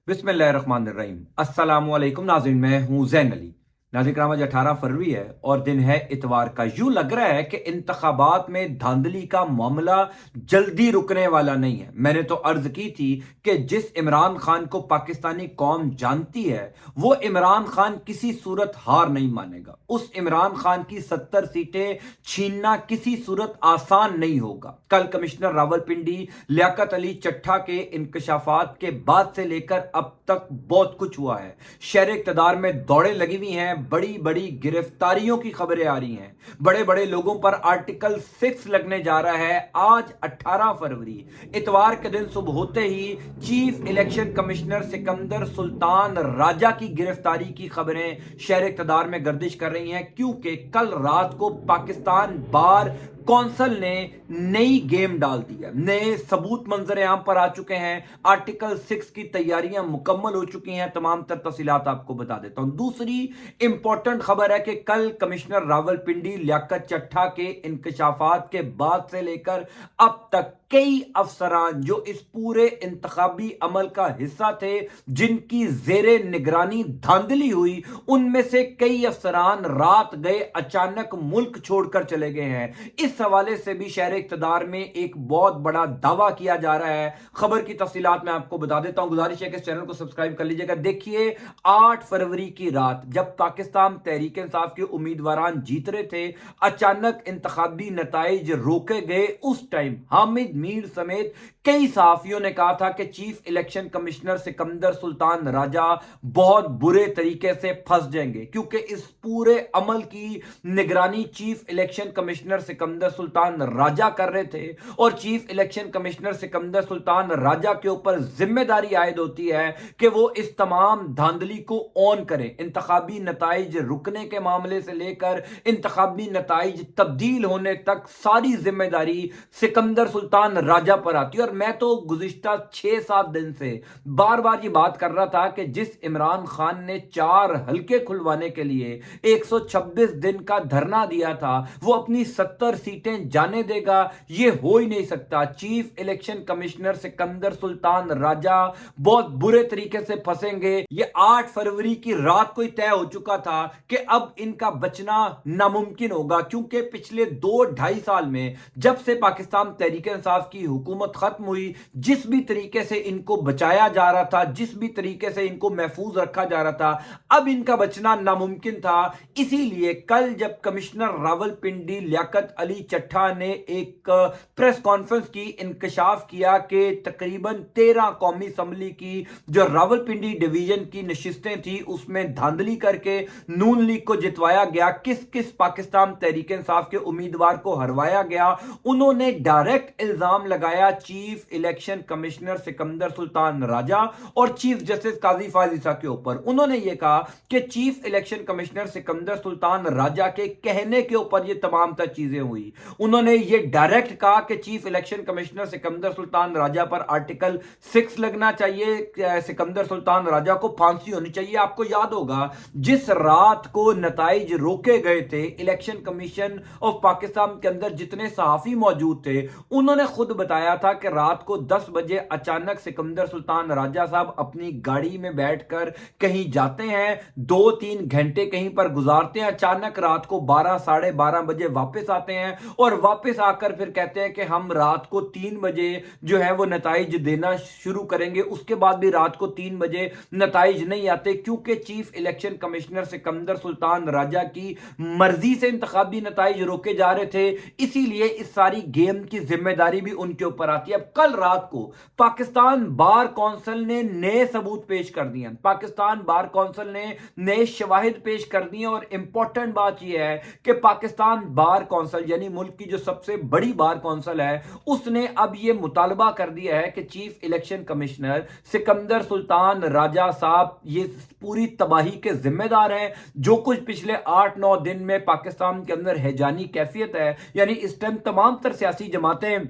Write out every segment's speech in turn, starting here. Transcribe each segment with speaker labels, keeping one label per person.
Speaker 1: बिस्मिल्लाहिर्रहमानिर्रहीम। अस्सलाम वालेकुम नाज़रीन, मैं हूं जैन अली। नाज़रीन कराम, आज 18 फरवरी है और दिन है इतवार का। यूं लग रहा है कि इंतखाबात में धांधली का मामला जल्दी रुकने वाला नहीं है। मैंने तो अर्ज की थी कि जिस इमरान खान को पाकिस्तानी कौम जानती है वो इमरान खान किसी सूरत हार नहीं मानेगा। उस इमरान खान की 70 सीटें छीनना किसी सूरत आसान नहीं होगा। कल कमिश्नर रावलपिंडी लियाकत अली चट्ठा के इंकशाफात के बाद से लेकर अब तक बहुत कुछ हुआ है। शहर इक़्तिदार में दौड़े लगी हुई हैं, बड़ी बड़ी गिरफ्तारियों की खबरें आ रही हैं, बड़े बड़े लोगों पर आर्टिकल 6 लगने जा रहा है। आज 18 फरवरी इतवार के दिन सुबह होते ही chief election commissioner Sikandar Sultan Raja की गिरफ्तारी की खबरें शहर इक़्तिदार में गर्दिश कर रही हैं, क्योंकि कल रात को पाकिस्तान बार कौंसल ने नई गेम डाल दी है। नए सबूत मंजर आम पर आ चुके हैं। आर्टिकल 6 की तैयारियां मुकम्मल हो चुकी हैं। तमाम तर तफसीलात आपको बता देता हूं। दूसरी इंपॉर्टेंट खबर है कि कल कमिश्नर रावलपिंडी लियाकत चट्ठा के इंकशाफात के बाद से लेकर अब तक कई अफसरान जो इस पूरे इंतखाबी अमल का हिस्सा थे, जिनकी जेरे निगरानी धांधली हुई, उनमें से कई अफसरान रात गए अचानक मुल्क छोड़कर चले गए हैं। इस हवाले से भी शहर इक़्तिदार में एक बहुत बड़ा दावा किया जा रहा है। खबर की तफसीलात मैं आपको बता देता हूं। गुजारिश है कि इस चैनल को सब्सक्राइब कर लीजिएगा। देखिए, 8 फरवरी की रात जब पाकिस्तान तहरीक इंसाफ के उम्मीदवार जीत रहे थे, अचानक इंतखाबी नताइज रोके गए। उस टाइम हामिद मीर समेत कई सहाफियों ने कहा था कि chief election commissioner Sikandar Sultan Raja बहुत बुरे तरीके से फंस जाएंगे, क्योंकि इस पूरे अमल की निगरानी chief election commissioner Sikandar Sultan Raja कर रहे थे। और chief election commissioner Sikandar Sultan Raja के ऊपर जिम्मेदारी आयद होती है कि वो इस तमाम धांधली को ऑन करें। इंतखाबी नताइज रुकने के मामले से लेकर इंतखाबी नताइज तब्दील होने तक सारी जिम्मेदारी सिकंदर सुल्तान राजा पर आती है। और मैं तो गुज़िश्ता 6-7 दिन से बार बार ये बात कर रहा था कि जिस इमरान खान ने 4 हल्के खुलवाने के लिए 126 दिन का धरना दिया था, वो अपनी 70 सीटें जाने देगा, ये हो ही नहीं सकता। Chief election commissioner Sikandar Sultan Raja बहुत बुरे तरीके से फंसेंगे। ये 8 फरवरी की रात को ही तय हो चुका था कि अब इनका बचना नामुमकिन होगा, क्योंकि पिछले 2-2.5 साल में जब से पाकिस्तान तहरीक इंसाफ की हुकूमत खत्म हुई, जिस भी तरीके से इनको बचाया जा रहा था, जिस भी तरीके से इनको महफूज रखा जा रहा था, अब इनका बचना नामुमकिन था। इसीलिए कल जब कमिश्नर रावलपिंडी लियाकत अली चट्ठा ने एक प्रेस कॉन्फ्रेंस की, इंकशाफ किया कि तकरीबन 13 कौमी असम्बली की जो रावलपिंडी डिवीजन की नशिस्तें थी उसमें धांधली करके नून लीग को जितवाया गया, किस किस पाकिस्तान तहरीक इंसाफ के उम्मीदवार को हरवाया गया। उन्होंने डायरेक्ट इल्जाम लगाया chief election commissioner Sikandar Sultan Raja और चीफ जस्टिस काजी फाजिसा के ऊपर। उन्होंने यह कहा कि chief election commissioner Sikandar Sultan Raja के कहने के ऊपर ये तमाम तर चीजें हुई। उन्होंने ये डायरेक्ट कहा कि chief election commissioner Sikandar Sultan Raja पर आर्टिकल 6 लगना चाहिए, सिकंदर सुल्तान राजा को फांसी होनी चाहिए। आपको याद होगा जिस रात को नताइज रोके गए थे, इलेक्शन कमीशन ऑफ पाकिस्तान के अंदर जितने सहाफी मौजूद थे, उन्होंने खुद बताया था कि रात को 10 बजे अचानक सिकंदर सुल्तान राजा साहब अपनी गाड़ी में बैठकर कहीं जाते हैं, 2-3 घंटे कहीं पर गुजारते हैं, अचानक रात को 12 साढ़े 12 बजे वापस आते हैं और वापस आकर फिर कहते हैं कि हम रात को 3 बजे जो है वो नताइज देना शुरू करेंगे। उसके बाद भी रात को 3 बजे नताइज नहीं आते, क्योंकि chief election commissioner Sikandar Sultan Raja की मर्जी से इंतखाबी नताइज रोके जा रहे थे। इसीलिए इस सारी गेम की जिम्मेदारी भी उनके ऊपर आती है। अब कल रात को पाकिस्तान बार कौंसिल ने नए सबूत पेश कर दिए, पाकिस्तान बार कौंसिल ने नए शवाहिद पेश कर दिए। और इंपॉर्टेंट बात यह है कि पाकिस्तान बार कौंसिल यानी मुल्क की जो सबसे बड़ी बार कौंसिल है, उसने अब यह मुतालबा कर दिया है कि chief election commissioner Sikandar Sultan Raja साहब ये पूरी तबाही के जिम्मेदार हैं। जो कुछ पिछले 8-9 दिन में पाकिस्तान के अंदर हैजानी कैफियत है, यानी इस टाइम तमाम तर सियासी जमातें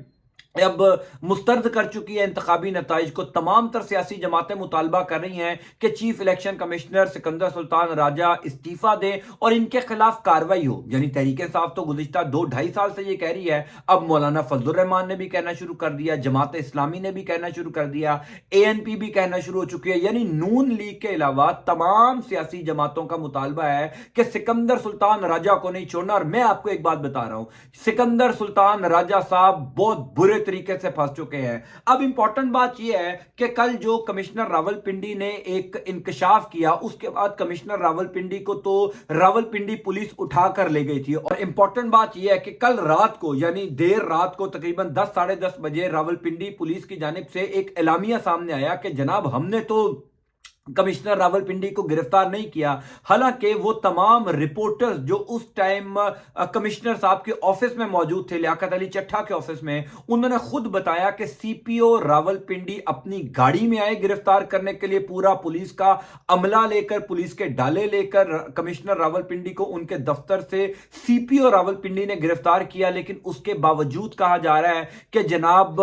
Speaker 1: अब मुस्तरद कर चुकी है इंतखाबी नताइज को। तमाम तर सियासी जमातें मुतालबा कर रही हैं कि chief election commissioner Sikandar Sultan Raja इस्तीफा दें और इनके खिलाफ कार्रवाई हो। यानी तहरीक इंसाफ तो गुज़िश्ता 2-2.5 साल से ये कह रही है, अब मौलाना फजलुर रहमान ने भी कहना शुरू कर दिया, जमात इस्लामी ने भी कहना शुरू कर दिया, ANP भी कहना शुरू हो चुकी है। यानी नून लीग के अलावा तमाम सियासी जमातों का मुतालबा है कि सिकंदर सुल्तान राजा को नहीं छोड़ना। और मैं आपको एक बात बता रहा हूं, सिकंदर सुल्तान राजा साहब बहुत बुरे तरीके से फंस चुके हैं। अब इंपॉर्टेंट बात यह है कि कल जो कमिश्नर रावलपिंडी ने एक इंकशाफ किया, उसके बाद कमिश्नर रावलपिंडी को तो रावलपिंडी पुलिस उठाकर ले गई थी। और इंपॉर्टेंट बात यह है कि कल रात को, यानी देर रात को तकरीबन 10 साढ़े 10 बजे रावलपिंडी पुलिस की जानिब से एक एलामिया सामने आया कि जनाब हमने तो कमिश्नर रावलपिंडी को गिरफ्तार नहीं किया। हालांकि वो तमाम रिपोर्टर्स जो उस टाइम कमिश्नर साहब के ऑफिस में मौजूद थे, लियाकत अली चट्ठा के ऑफिस में, उन्होंने खुद बताया कि CPO रावलपिंडी अपनी गाड़ी में आए गिरफ्तार करने के लिए, पूरा पुलिस का अमला लेकर, पुलिस के डाले लेकर कमिश्नर रावलपिंडी को उनके दफ्तर से CPO रावलपिंडी ने गिरफ्तार किया। लेकिन उसके बावजूद कहा जा रहा है कि जनाब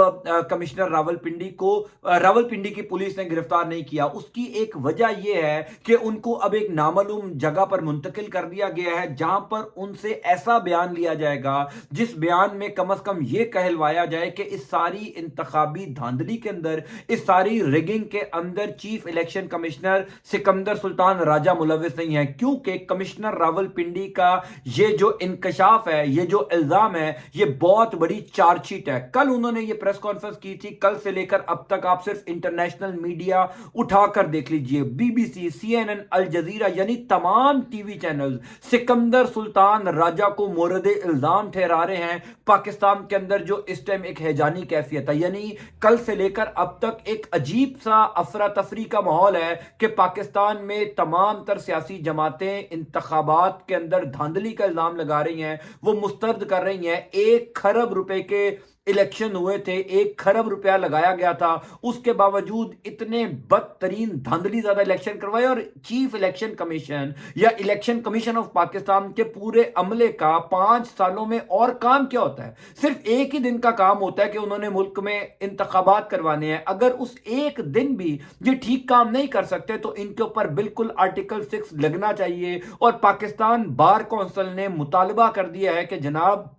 Speaker 1: कमिश्नर रावलपिंडी को रावलपिंडी की पुलिस ने गिरफ्तार नहीं किया। उसकी एक वजह यह है कि उनको अब एक नामालूम जगह पर मुंतकिल कर दिया गया है, जहां पर उनसे ऐसा बयान लिया जाएगा जिस बयान में कम से कम यह कहलवाया जाए कि इस सारी इंतखाबी धांधली के अंदर, इस सारी रिगिंग के अंदर chief election commissioner Sikandar Sultan Raja मुलविस नहीं है। क्योंकि कमिश्नर रावलपिंडी का ये जो इंकशाफ है, ये जो इल्जाम है, ये बहुत बड़ी चार्जशीट है। कल उन्होंने ये प्रेस कॉन्फ्रेंस की थी, कल से लेकर अब तक आप सिर्फ इंटरनेशनल मीडिया उठाकर देख लीजिए, BBC, CNN, अल जजीरा, यानी तमाम टीवी चैनल सिकंदर सुल्तान राजा को मोरद इल्जाम ठहरा रहे हैं। पाकिस्तान के अंदर जो इस टाइम एक हैजानी कैफियत है, यानी कल से लेकर अब तक एक अजीब सा अफरा तफरी का माहौल है कि पाकिस्तान में तमाम तर सियासी जमातें इंतखाबात के अंदर धांधली का इल्जाम लगा रही हैं, वो मुस्तरद कर रही हैं। 1 खरब रुपए के इलेक्शन हुए थे, 1 खरब रुपया लगाया गया था, उसके बावजूद इतने बदतरीन धांधली ज्यादा इलेक्शन करवाए। और चीफ इलेक्शन कमीशन या इलेक्शन कमीशन ऑफ पाकिस्तान के पूरे अमले का 5 सालों में और काम क्या होता है? सिर्फ एक ही दिन का काम होता है कि उन्होंने मुल्क में इंतखाबात करवाने हैं। अगर उस एक दिन भी ये ठीक काम नहीं कर सकते तो इनके ऊपर बिल्कुल आर्टिकल 6 लगना चाहिए। और पाकिस्तान बार कौंसिल ने मुतालबा कर दिया है कि जनाब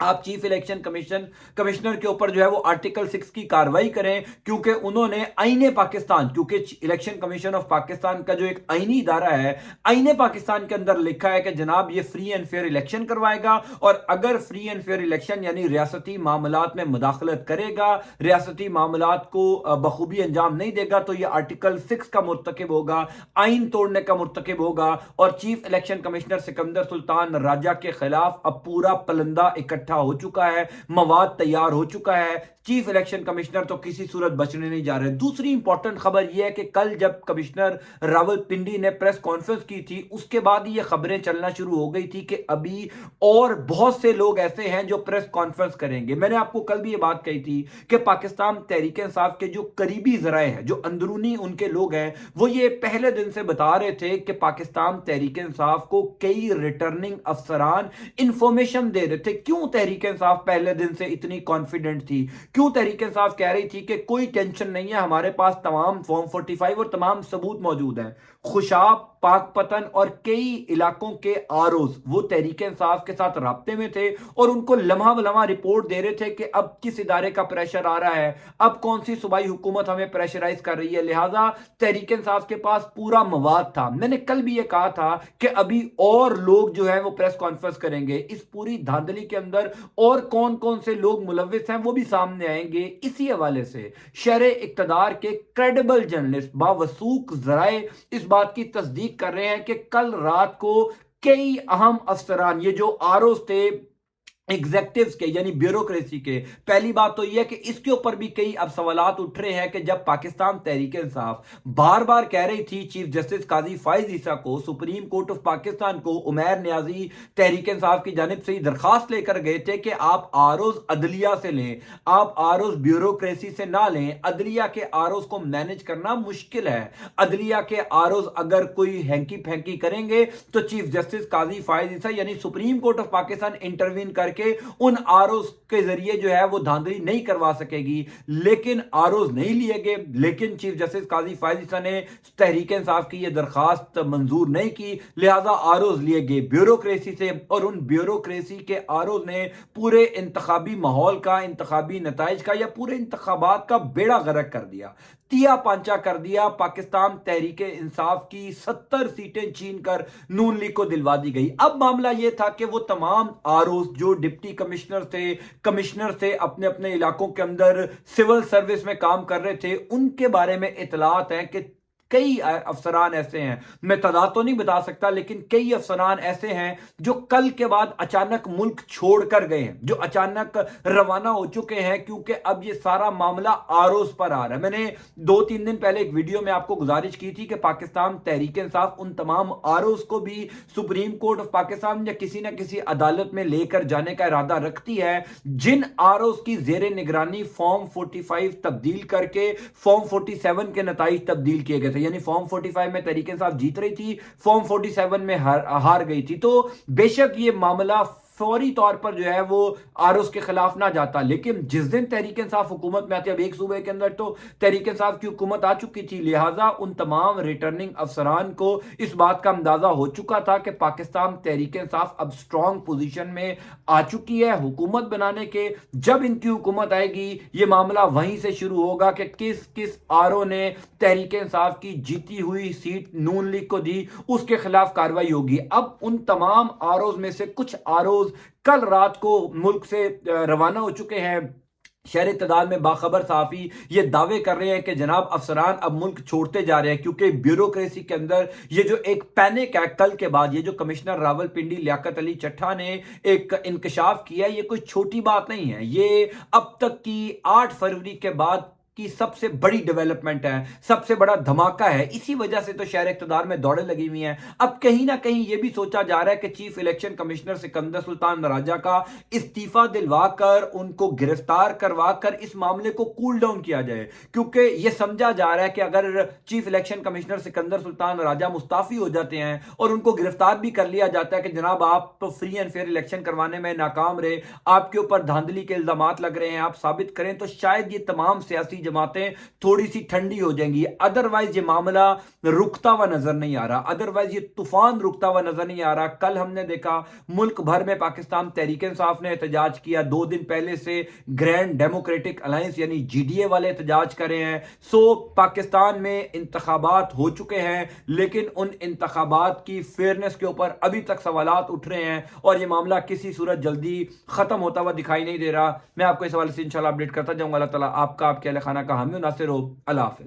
Speaker 1: आप चीफ इलेक्शन कमिश्नर के ऊपर जो है वो आर्टिकल 6 की कार्रवाई करें, क्योंकि उन्होंने आईने पाकिस्तान, क्योंकि इलेक्शन कमीशन ऑफ पाकिस्तान का जो एक आईनी इदारा है, आईने पाकिस्तान के अंदर लिखा है कि जनाब ये फ्री एंड फेयर इलेक्शन करवाएगा। और अगर फ्री एंड फेयर इलेक्शन यानी रियासती मामलात में मुदाखलत करेगा, रियासती मामलात को बखूबी अंजाम नहीं देगा, तो ये आर्टिकल 6 का मुर्तकिब होगा, आइन तोड़ने का मुर्तकिब होगा। और chief election commissioner Sikandar Sultan Raja के खिलाफ अब पूरा पलंदा इकट्ठा हो चुका है, मवाद तैयार हो चुका है। चीफ इलेक्शन कमिश्नर तो किसी सूरत बचने नहीं जा रहे। दूसरी इंपॉर्टेंट खबर यह है कि कल जब कमिश्नर रावलपिंडी ने प्रेस कॉन्फ्रेंस की थी, उसके बाद ये खबरें चलना शुरू हो गई थी कि अभी और बहुत से लोग ऐसे हैं जो प्रेस कॉन्फ्रेंस करेंगे। मैंने आपको कल भी ये बात कही थी कि पाकिस्तान तहरीक इंसाफ के जो करीबी जराए हैं, जो अंदरूनी उनके लोग हैं, वो ये पहले दिन से बता रहे थे कि पाकिस्तान तहरीक इंसाफ को कई रिटर्निंग अफसरान इंफॉर्मेशन दे रहे थे। क्यों तहरीक इंसाफ पहले दिन से इतनी कॉन्फिडेंट थी? क्यों तहरीक इंसाफ कह रही थी कि कोई टेंशन नहीं है, हमारे पास तमाम फॉर्म 45 और तमाम सबूत मौजूद हैं? खुशाब, पाकपतन और कई इलाकों के आरओज वो तहरीक इंसाफ के साथ राब्ते में थे और उनको लम्हा बलम्हा रिपोर्ट दे रहे थे कि अब किस इदारे का प्रेशर आ रहा है, अब कौन सी सूबाई हुकूमत हमें प्रेशराइज कर रही है। लिहाजा तहरीक इंसाफ के पास पूरा मवाद था। मैंने कल भी ये कहा था कि अभी और लोग जो है वो प्रेस कॉन्फ्रेंस करेंगे, इस पूरी धांधली के अंदर और कौन कौन से लोग मुलविस हैं वो भी सामने आएंगे। इसी हवाले से शहरे इक्तदार के क्रेडिबल जर्नलिस्ट बावसूख जराए इस बात की तस्दीक कर रहे हैं कि कल रात को कई अहम अफसरान, ये जो आरओज थे एग्जेक्टिव्स के यानी ब्यूरोक्रेसी के, पहली बात तो यह है कि इसके ऊपर भी कई अब सवालात उठ रहे हैं कि जब पाकिस्तान तहरीक इंसाफ बार बार कह रही थी चीफ जस्टिस काजी फाइज ईसा को, सुप्रीम कोर्ट ऑफ पाकिस्तान को, उमैर नियाजी तहरीक इंसाफ की जानिब से दरखास्त लेकर गए थे कि आप आरओज अदलिया से लें, आप आरओज ब्यूरोक्रेसी से ना लें। अदलिया के आरओज को मैनेज करना मुश्किल है। अदलिया के आरओज अगर कोई हैंकी फैंकी करेंगे तो चीफ जस्टिस काजी फाइज ईसा यानी supreme court of Pakistan intervene करके के उन आरओज के जरिए जो है वो धांधली नहीं करवा सकेगी। लेकिन आरओज नहीं लिए गए, लेकिन चीफ जस्टिस काजी फायज ईसा ने तहरीक इंसाफ की ये दरखास्त मंजूर नहीं की, लिहाजा आरओज लिए गए ब्यूरोक्रेसी से, और उन ब्यूरोक्रेसी के आरओज ने पूरे इंतखाबी माहौल का, इंतखाबी नताइज का या पूरे इंतखाबात का बेड़ा गर्क कर दिया, तिया पांचा कर दिया। पाकिस्तान तहरीक इंसाफ की 70 सीटें छीन कर नून लीग को दिलवा दी गई। अब मामला यह था कि वो तमाम आरओ जो डिप्टी कमिश्नर थे अपने अपने इलाकों के अंदर सिविल सर्विस में काम कर रहे थे, उनके बारे में इतलात हैं कि कई अफसरान ऐसे हैं, मैं तादाद तो नहीं बता सकता, लेकिन कई अफसरान ऐसे हैं जो कल के बाद अचानक मुल्क छोड़कर गए हैं, जो अचानक रवाना हो चुके हैं, क्योंकि अब ये सारा मामला आरओज पर आ रहा है। मैंने 2-3 दिन पहले एक वीडियो में आपको गुजारिश की थी कि पाकिस्तान तहरीक इंसाफ उन तमाम आरओज को भी सुप्रीम कोर्ट ऑफ पाकिस्तान या किसी न किसी अदालत में लेकर जाने का इरादा रखती है जिन आरओज की जेर निगरानी फॉर्म 45 तब्दील करके फॉर्म 47 के नताइज तब्दील किए गए थे। यानी फॉर्म 45 में तहरीक इंसाफ जीत रही थी, फॉर्म 47 में हार गई थी। तो बेशक ये मामला फौरी तौर पर जो है वो आरओज के खिलाफ ना जाता, लेकिन जिस दिन तहरीक इंसाफ हुकूमत में आती है, अब एक सूबे के अंदर तो तहरीक इंसाफ की हुकूमत आ चुकी थी, लिहाजा उन तमाम रिटर्निंग अफसरान को इस बात का अंदाजा हो चुका था कि पाकिस्तान तहरीक इंसाफ अब स्ट्रॉन्ग पोजीशन में आ चुकी है हुकूमत बनाने के। जब इनकी हुकूमत आएगी ये मामला वहीं से शुरू होगा कि किस किस आरओ ने तहरीक इंसाफ की जीती हुई सीट नून लीग को दी, उसके खिलाफ कार्रवाई होगी। अब उन तमाम आरओज में से कुछ आरओज कल रात को मुल्क से रवाना हो चुके हैं। शहर इत्तेदाल में बाखबर सहाफी ये दावे कर रहे हैं कि जनाब अफसरान अब मुल्क छोड़ते जा रहे हैं, क्योंकि ब्यूरोक्रेसी के अंदर ये जो एक पैनिक है कल के बाद, ये जो कमिश्नर रावलपिंडी लियाकत अली चट्ठा ने एक इंकशाफ किया, ये कोई छोटी बात नहीं है। ये अब तक की 8 फरवरी के बाद की सबसे बड़ी डेवलपमेंट है, सबसे बड़ा धमाका है। इसी वजह से तो शहर इक़्तिदार में दौड़े लगी हुई हैं। अब कहीं ना कहीं यह भी सोचा जा रहा है कि chief election commissioner Sikandar Sultan Raja का इस्तीफा दिलवाकर, उनको गिरफ्तार करवाकर इस मामले को कूल डाउन किया जाए, क्योंकि यह समझा जा रहा है कि अगर chief election commissioner Sikandar Sultan Raja Mustafi हो जाते हैं और उनको गिरफ्तार भी कर लिया जाता है कि जनाब आप तो फ्री एंड फेयर इलेक्शन करवाने में नाकाम रहे, आपके ऊपर धांधली के इल्जामात लग रहे हैं, आप साबित करें, तो शायद ये तमाम सियासी जमातें थोड़ी सी ठंडी हो जाएंगी। अदरवाइज ये मामला रुकता हुआ नजर नहीं आ रहा, अदरवाइज ये तूफान रुकता हुआ नजर नहीं आ रहा। कल हमने देखा मुल्क भर में पाकिस्तान तहरीक इंसाफ ने एहतजाज किया, 2 दिन पहले से ग्रैंड डेमोक्रेटिक अलायंस यानी जीडीए वाले एहतजाज कर रहे हैं। सो पाकिस्तान में इंतखाबात हो चुके हैं, लेकिन उन इंतखाबात की फेयरनेस के ऊपर अभी तक सवालात उठ रहे हैं और ये मामला किसी सूरत जल्दी खत्म होता हुआ दिखाई नहीं दे रहा। मैं आपको इस हवाले से इंशाल्लाह अपडेट करता जाऊंगा। अल्लाह ताला आपका, आपके अहल खाना का हामी नासिर हो। अल्लाह हाफिज।